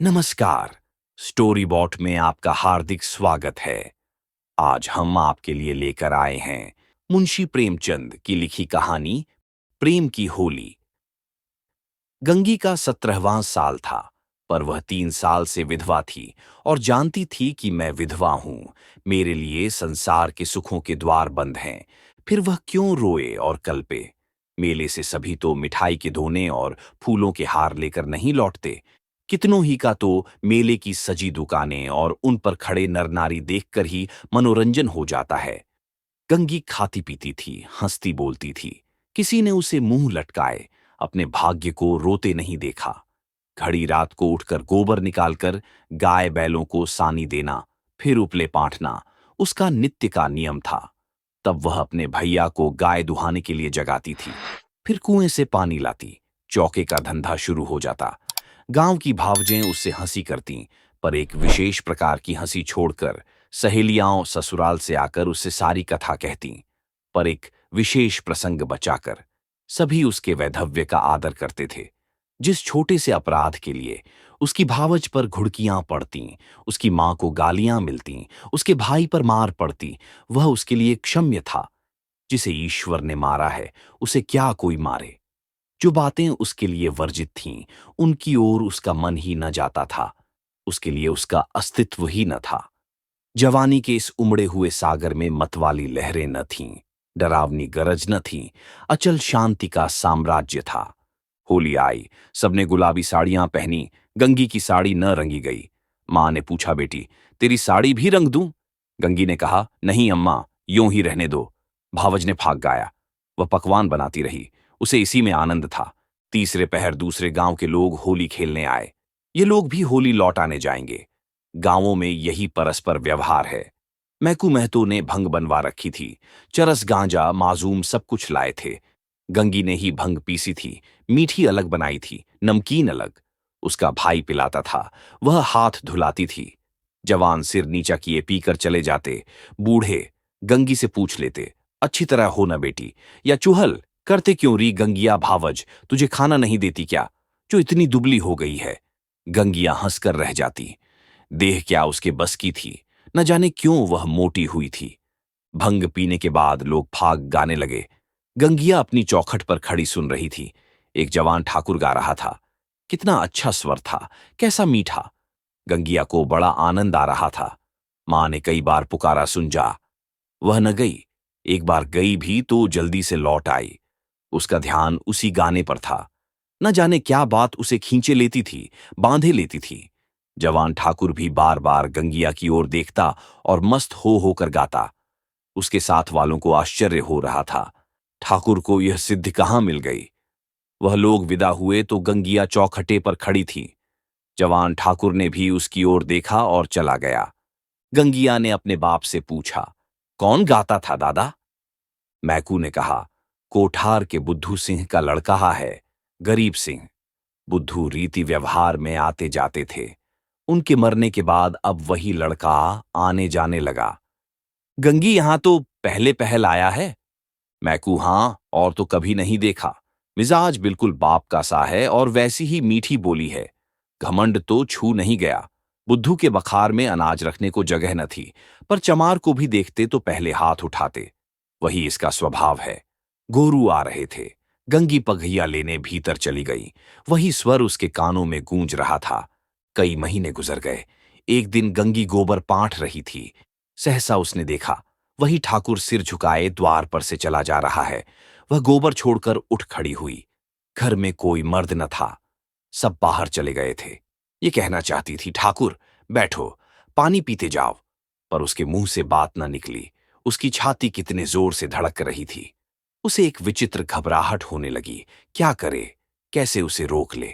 नमस्कार। Story bot में आपका हार्दिक स्वागत है। आज हम आपके लिए लेकर आए हैं मुंशी प्रेमचंद की लिखी कहानी प्रेम की होली। गंगी का 17वां साल था, पर वह 3 साल से विधवा थी और जानती थी कि मैं विधवा हूं। मेरे लिए संसार के सुखों के द्वार बंद हैं। फिर वह क्यों रोए और कल्पे। मेले से सभी तो मिठाई के दोने और फूलों के हार लेकर नहीं लौटते। कितनों ही का तो मेले की सजी दुकानें और उन पर खड़े नर नारी देखकर ही मनोरंजन हो जाता है। गंगी खाती पीती थी, हंसती बोलती थी। किसी ने उसे मुंह लटकाए अपने भाग्य को रोते नहीं देखा। घड़ी रात को उठकर गोबर निकालकर गाय बैलों को सानी देना, फिर उपले पाटना उसका नित्य का नियम था। तब वह अपने भैया को गाय दुहाने के लिए जगाती थी, फिर कुएं से पानी लाती। चौके का धंधा शुरू हो जाता। गांव की भावजें उससे हंसी करतीं, पर एक विशेष प्रकार की हंसी छोड़कर सहेलियां ससुराल से आकर उससे सारी कथा कहतीं। पर एक विशेष प्रसंग बचाकर सभी उसके वैधव्य का आदर करते थे। जिस छोटे से अपराध के लिए उसकी भावज पर घुड़कियां पड़तीं, उसकी मां को गालियां मिलतीं, उसके भाई पर मार पड़ती, वह उसके लिए क्षम्य था। जिसे ईश्वर ने मारा है उसे क्या कोई मारे। जो बातें उसके लिए वर्जित थीं, उनकी ओर उसका मन ही न जाता था। उसके लिए उसका अस्तित्व ही न था। जवानी के इस उमड़े हुए सागर में मतवाली लहरें न थीं, डरावनी गरज न थी। अचल शांति का साम्राज्य था। होली आई, सबने गुलाबी साड़ियां पहनी। गंगी की साड़ी न रंगी गई। मां ने पूछा, बेटी तेरी साड़ी भी रंग दूं? गंगी ने कहा, नहीं अम्मा, यूं ही रहने दो। भावज ने फाग गाया। वह पकवान बनाती रही, उसे इसी में आनंद था। तीसरे पहर दूसरे गांव के लोग होली खेलने आए। ये लोग भी होली लौटाने जाएंगे। गांवों में यही परस्पर व्यवहार है। मैकू महतो ने भंग बनवा रखी थी। चरस गांजा माजूम सब कुछ लाए थे। गंगी ने ही भंग पीसी थी। मीठी अलग बनाई थी, नमकीन अलग। उसका भाई पिलाता था, वह हाथ धुलाती थी। जवान सिर नीचा किए पीकर चले जाते। बूढ़े गंगी से पूछ लेते, अच्छी तरह हो ना बेटी, या चुहल करते क्यों री गंगिया भावज, तुझे खाना नहीं देती क्या, जो इतनी दुबली हो गई है। गंगिया हंसकर रह जाती। देह क्या उसके बस की थी, न जाने क्यों वह मोटी हुई थी। भंग पीने के बाद लोग फाग गाने लगे। गंगिया अपनी चौखट पर खड़ी सुन रही थी। एक जवान ठाकुर गा रहा था। कितना अच्छा स्वर था, कैसा मीठा। गंगिया को बड़ा आनंद आ रहा था। मां ने कई बार पुकारा, सुन जा। वह न गई। एक बार गई भी तो जल्दी से लौट आई। उसका ध्यान उसी गाने पर था। न जाने क्या बात उसे खींचे लेती थी, बांधे लेती थी। जवान ठाकुर भी बार बार गंगिया की ओर देखता और मस्त हो होकर गाता। उसके साथ वालों को आश्चर्य हो रहा था, ठाकुर को यह सिद्धि कहां मिल गई। वह लोग विदा हुए तो गंगिया चौखटे पर खड़ी थी। जवान ठाकुर ने भी उसकी ओर देखा और चला गया। गंगिया ने अपने बाप से पूछा, कौन गाता था दादा? मैकू ने कहा, कोठार के बुद्धू सिंह का लड़का है, गरीब सिंह। बुद्धू रीति व्यवहार में आते जाते थे। उनके मरने के बाद अब वही लड़का आने जाने लगा। गंगी यहां तो पहले पहल आया है। मैकू, हां, और तो कभी नहीं देखा। मिजाज बिल्कुल बाप का सा है और वैसी ही मीठी बोली है। घमंड तो छू नहीं गया। बुद्धू के बखार में अनाज रखने को जगह न थी, पर चमार को भी देखते तो पहले हाथ उठाते। वही इसका स्वभाव है। गोरू आ रहे थे। गंगी पघिया लेने भीतर चली गई। वही स्वर उसके कानों में गूंज रहा था। कई महीने गुजर गए। एक दिन गंगी गोबर पांठ रही थी। सहसा उसने देखा, वही ठाकुर सिर झुकाए द्वार पर से चला जा रहा है। वह गोबर छोड़कर उठ खड़ी हुई। घर में कोई मर्द न था, सब बाहर चले गए थे। ये कहना चाहती थी, ठाकुर बैठो, पानी पीते जाओ, पर उसके मुंह से बात न निकली। उसकी छाती कितने जोर से धड़क रही थी। उसे एक विचित्र घबराहट होने लगी। क्या करे, कैसे उसे रोक ले।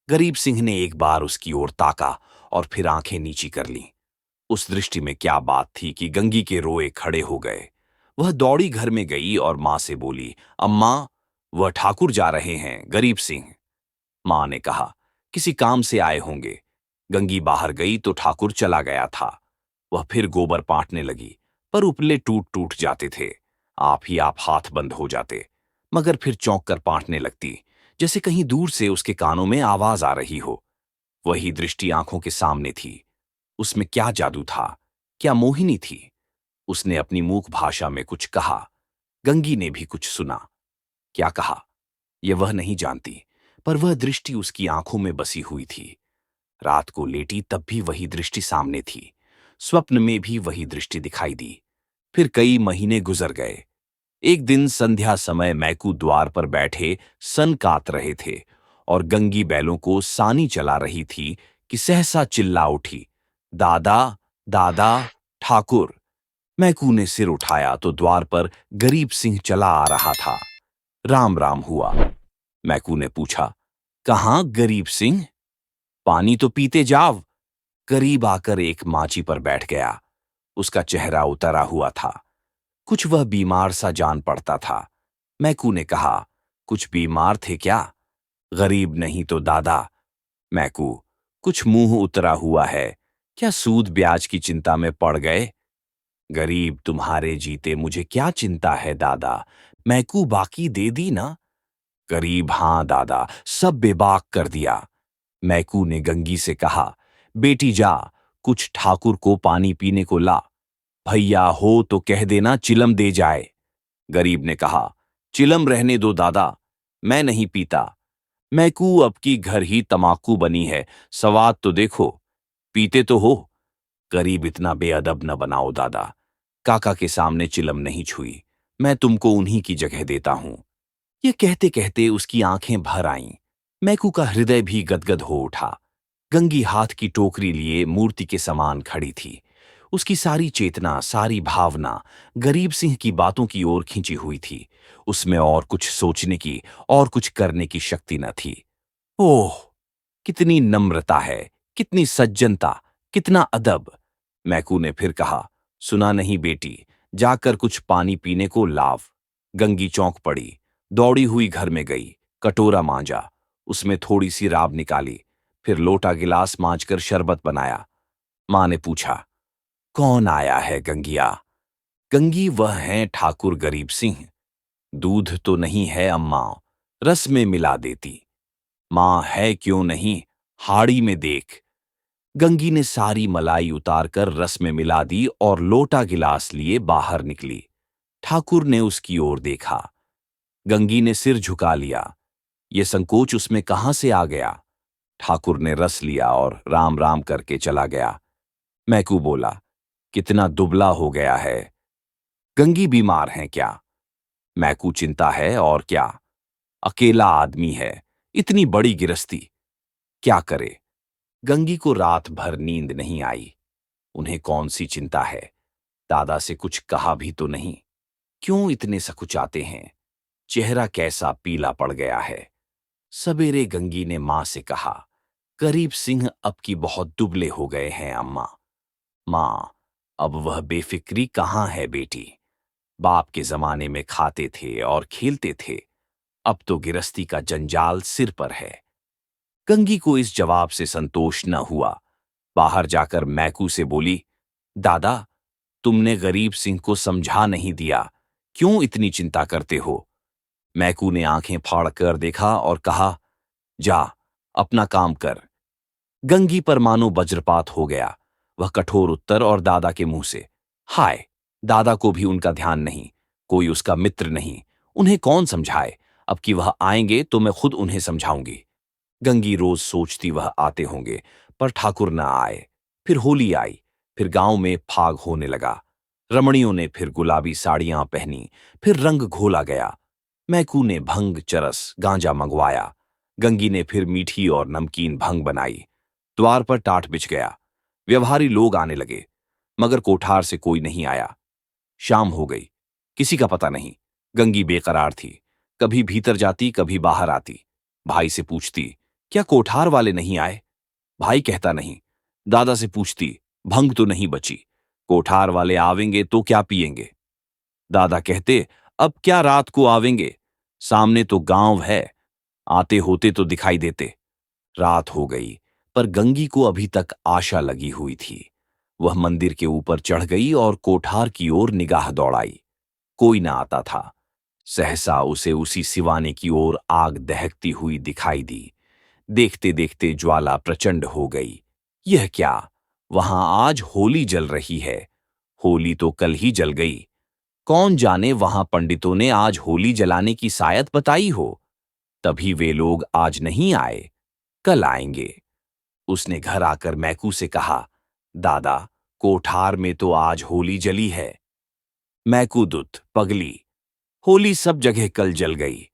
गरीब सिंह ने एक बार उसकी ओर ताका और फिर आंखें नीची कर लीं। उस दृष्टि में क्या बात थी कि गंगी के रोए खड़े हो गए। वह दौड़ी घर में गई और मां से बोली, अम्मा, वह ठाकुर जा रहे हैं, गरीब सिंह। मां ने कहा, किसी काम से आए होंगे। गंगी बाहर गई तो ठाकुर चला गया था। वह फिर गोबर पाटने लगी, पर उपले टूट टूट जाते थे। आप ही आप हाथ बंद हो जाते। मगर फिर चौंक कर पाटने लगती, जैसे कहीं दूर से उसके कानों में आवाज आ रही हो। वही दृष्टि आंखों के सामने थी। उसमें क्या जादू था, क्या मोहिनी थी। उसने अपनी मूक भाषा में कुछ कहा। गंगी ने भी कुछ सुना। क्या कहा यह वह नहीं जानती, पर वह दृष्टि उसकी आंखों में बसी हुई थी। रात को लेटी तब भी वही दृष्टि सामने थी। स्वप्न में भी वही दृष्टि दिखाई दी। फिर कई महीने गुजर गए। एक दिन संध्या समय मैकू द्वार पर बैठे सन कात रहे थे और गंगी बैलों को सानी चला रही थी कि सहसा चिल्ला उठी, दादा, दादा, ठाकुर। मैकू ने सिर उठाया तो द्वार पर गरीब सिंह चला आ रहा था। राम राम हुआ। मैकू ने पूछा, कहाँ गरीब सिंह? पानी तो पीते जाव। करीब आकर एक माची पर बैठ गया। उसका चेहरा उतरा हुआ था। कुछ वह बीमार सा जान पड़ता था। मैकू ने कहा, कुछ बीमार थे क्या? गरीब नहीं तो दादा। मैकू, कुछ मुंह उतरा हुआ है, क्या सूद ब्याज की चिंता में पड़ गए? गरीब, तुम्हारे जीते मुझे क्या चिंता है दादा। मैकू, बाकी दे दी ना? गरीब, हां दादा, सब बेबाक कर दिया। मैकू ने गंगी से कहा, बेटी जा, कुछ ठाकुर को पानी पीने को ला। भैया हो तो कह देना चिलम दे जाए। गरीब ने कहा, चिलम रहने दो दादा, मैं नहीं पीता। मैकू, अब की घर ही तमाकू बनी है, स्वाद तो देखो। पीते तो हो। गरीब, इतना बेअदब न बनाओ दादा। काका के सामने चिलम नहीं छुई। मैं तुमको उन्हीं की जगह देता हूं। ये कहते कहते उसकी आंखें भर आईं। मैकू का हृदय भी गदगद हो उठा। गंगी हाथ की टोकरी लिए मूर्ति के समान खड़ी थी। उसकी सारी चेतना, सारी भावना गरीब सिंह की बातों की ओर खींची हुई थी। उसमें और कुछ सोचने की, और कुछ करने की शक्ति न थी। ओह, कितनी नम्रता है, कितनी सज्जनता, कितना अदब। मैकू ने फिर कहा, सुना नहीं बेटी, जाकर कुछ पानी पीने को लाव। गंगी चौंक पड़ी, दौड़ी हुई घर में गई, कटोरा मांजा, उसमें थोड़ी सी राब निकाली, फिर लोटा गिलास मांजकर शरबत बनाया। मां ने पूछा, कौन आया है गंगिया? गंगी, वह हैं ठाकुर गरीब सिंह। दूध तो नहीं है अम्मा, रस में मिला देती। मां, है क्यों नहीं, हाड़ी में देख। गंगी ने सारी मलाई उतारकर रस में मिला दी और लोटा गिलास लिए बाहर निकली। ठाकुर ने उसकी ओर देखा। गंगी ने सिर झुका लिया। ये संकोच उसमें कहां से आ गया? ठाकुर ने रस लिया और राम राम करके चला गया। मैकू बोला, कितना दुबला हो गया है। गंगी, बीमार हैं क्या? मैकू, चिंता है और क्या। अकेला आदमी है, इतनी बड़ी गिरस्ती, क्या करे। गंगी को रात भर नींद नहीं आई। उन्हें कौन सी चिंता है? दादा से कुछ कहा भी तो नहीं। क्यों इतने सकुचाते हैं? चेहरा कैसा पीला पड़ गया है। सवेरे गंगी ने मां से कहा, गरीब सिंह अब की बहुत दुबले हो गए हैं अम्मा। मां, अब वह बेफिक्री कहां है बेटी। बाप के जमाने में खाते थे और खेलते थे, अब तो गिरस्ती का जंजाल सिर पर है। गंगी को इस जवाब से संतोष न हुआ। बाहर जाकर मैकू से बोली, दादा, तुमने गरीब सिंह को समझा नहीं दिया, क्यों इतनी चिंता करते हो? मैकू ने आंखें फाड़ कर देखा और कहा, जा, अपना काम कर। गंगी पर मानो वज्रपात हो गया। वह कठोर उत्तर और दादा के मुंह से, हाय, दादा को भी उनका ध्यान नहीं, कोई उसका मित्र नहीं, उन्हें कौन समझाए। अब कि वह आएंगे तो मैं खुद उन्हें समझाऊंगी। गंगी रोज सोचती वह आते होंगे, पर ठाकुर न आए। फिर होली आई, फिर गांव में फाग होने लगा। रमणियों ने फिर गुलाबी साड़ियां पहनी, फिर रंग घोला गया। मैकू ने भंग, चरस, गांजा मंगवाया। गंगी ने फिर मीठी और नमकीन भंग बनाई। द्वार पर टाट बिछ गया। व्यवहारी लोग आने लगे, मगर कोठार से कोई नहीं आया। शाम हो गई, किसी का पता नहीं। गंगी बेकरार थी, कभी भीतर जाती, कभी बाहर आती। भाई से पूछती, क्या कोठार वाले नहीं आए? भाई कहता नहीं। दादा से पूछती, भंग तो नहीं बची, कोठार वाले आवेंगे तो क्या पिएंगे? दादा कहते, अब क्या रात को आवेंगे, सामने तो गांव है, आते होते तो दिखाई देते। रात हो गई, पर गंगी को अभी तक आशा लगी हुई थी। वह मंदिर के ऊपर चढ़ गई और कोठार की ओर निगाह दौड़ाई। कोई न आता था। सहसा उसे उसी सिवाने की ओर आग दहकती हुई दिखाई दी। देखते देखते ज्वाला प्रचंड हो गई। यह क्या? वहां आज होली जल रही है। होली तो कल ही जल गई। कौन जाने वहां पंडितों ने आज होली जलाने की सायत बताई हो। तभी वे लोग आज नहीं आए, कल आएंगे। उसने घर आकर मैकू से कहा, दादा, कोठार में तो आज होली जली है। मैकू दुत पगली, होली सब जगह कल जल गई।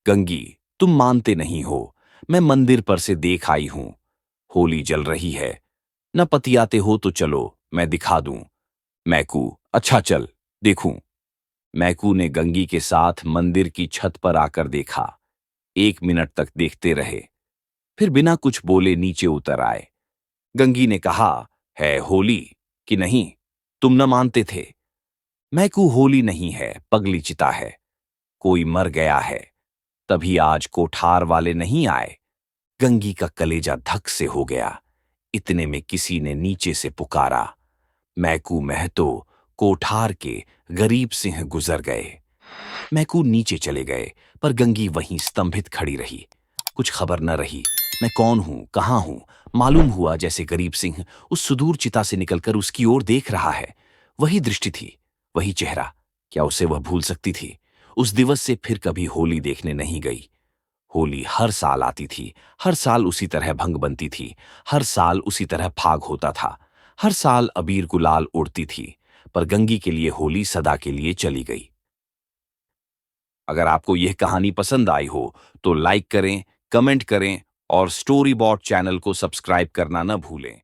गंगी, तुम मानते नहीं हो। मैं मंदिर पर से देख आई हूं, होली जल रही है। न पतियाते हो तो चलो, मैं दिखा दूं। मैकू, अच्छा चल, देखूं। मैकू ने गंगी के साथ मंदिर की छत पर आकर देखा। 1 मिनट तक देखते रहे, फिर बिना कुछ बोले नीचे उतर आए। गंगी ने कहा, है होली कि नहीं? तुम न मानते थे। मैकू, होली नहीं है, पगली चिता है। कोई मर गया है, तभी आज कोठार वाले नहीं आए। गंगी का कलेजा धक से हो गया। इतने में किसी ने नीचे से पुकारा, मैकू महतो, कोठार के गरीब सिंह गुजर गए। मैकू नीचे चले गए, पर गंगी वहीं स्तंभित खड़ी रही। कुछ खबर न रही, मैं कौन हूं, कहां हूं। मालूम हुआ जैसे गरीब सिंह उस सुदूर चिता से निकलकर उसकी ओर देख रहा है। वही दृष्टि थी, वही चेहरा। क्या उसे वह भूल सकती थी? उस दिवस से फिर कभी होली देखने नहीं गई। होली हर साल आती थी, हर साल उसी तरह भंग बनती थी, हर साल उसी तरह फाग होता था, हर साल अबीर गुलाल उड़ती थी। पर गंगी के लिए होली सदा के लिए चली गई। अगर आपको यह कहानी पसंद आई हो तो लाइक करें, कमेंट करें और स्टोरी बॉट चैनल को सब्सक्राइब करना न भूलें।